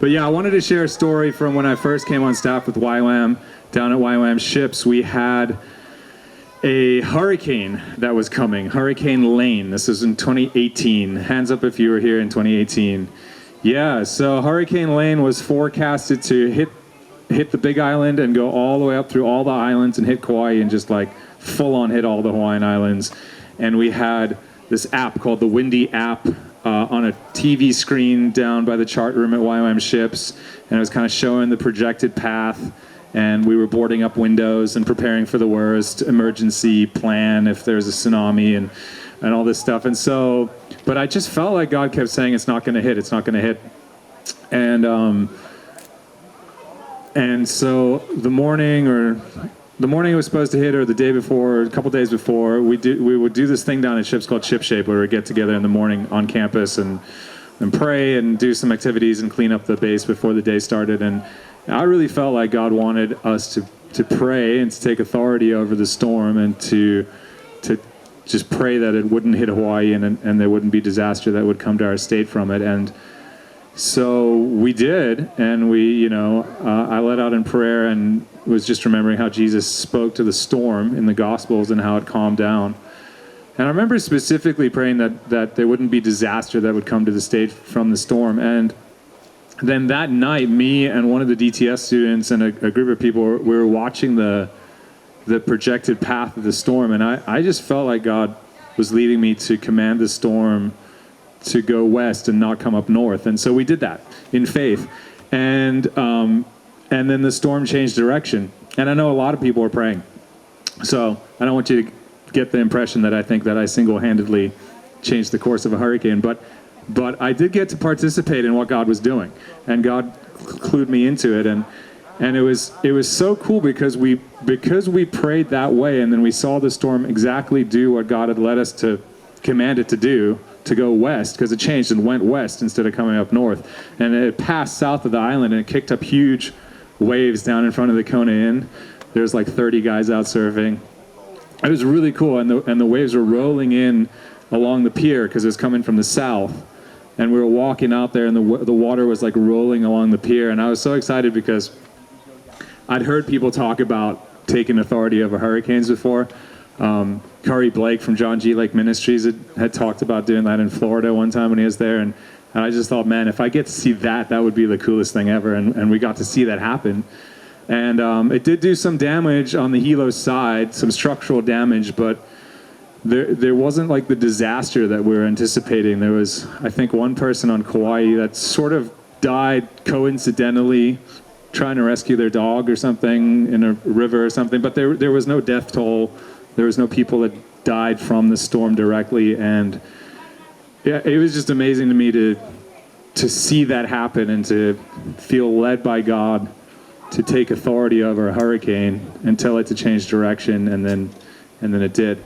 But yeah, I wanted to share a story from when I first came on staff with YWAM. Down at YWAM Ships, we had a hurricane that was coming, Hurricane Lane. This was in 2018. Hands up if you were here in 2018. Yeah, so Hurricane Lane was forecasted to hit the Big Island and go all the way up through all the islands and hit Kauai and just like full on hit all the Hawaiian Islands. And we had this app called the Windy app on a TV screen down by the chart room at YWAM Ships, and it was kind of showing the projected path, and we were boarding up windows and preparing for the worst, emergency plan if there's a tsunami and all this stuff. And so, but I just felt like God kept saying it's not going to hit, it's not going to hit. And so the morning it was supposed to hit, or the day before, or a couple days before, we would do this thing down at Ships called Ship Shape, where we get together in the morning on campus and pray and do some activities and clean up the base before the day started. And I really felt like God wanted us to pray and to take authority over the storm and to just pray that it wouldn't hit Hawaii and there wouldn't be disaster that would come to our state from it. And so we did, and I let out in prayer and was just remembering how Jesus spoke to the storm in the Gospels and how it calmed down. And I remember specifically praying that there wouldn't be disaster that would come to the state from the storm. And then that night, me and one of the DTS students and a group of people, we were watching the projected path of the storm, and I just felt like God was leading me to command the storm to go west and not come up north. And so we did that in faith. And then the storm changed direction. And I know a lot of people are praying. So I don't want you to get the impression that I think that I single-handedly changed the course of a hurricane. But I did get to participate in what God was doing. And God clued me into it. And it was so cool because we prayed that way, and then we saw the storm exactly do what God had led us to command it to do, to go west, because it changed and went west instead of coming up north. And it passed south of the island, and it kicked up huge waves down in front of the Kona Inn. There's like 30 guys out surfing. It was really cool, and the waves were rolling in along the pier because it was coming from the south. And we were walking out there, and the water was like rolling along the pier. And I was so excited because I'd heard people talk about taking authority over hurricanes before. Curry Blake from John G. Lake Ministries had talked about doing that in Florida one time when he was there. And I just thought, man, if I get to see that would be the coolest thing ever. And we got to see that happen. And it did do some damage on the Hilo side, some structural damage, but there wasn't like the disaster that we were anticipating. There was, I think, one person on Kauai that sort of died coincidentally trying to rescue their dog or something in a river or something, but there was no death toll. There was no people that died from the storm directly. And yeah, it was just amazing to me to see that happen and to feel led by God to take authority over a hurricane and tell it to change direction, and then it did.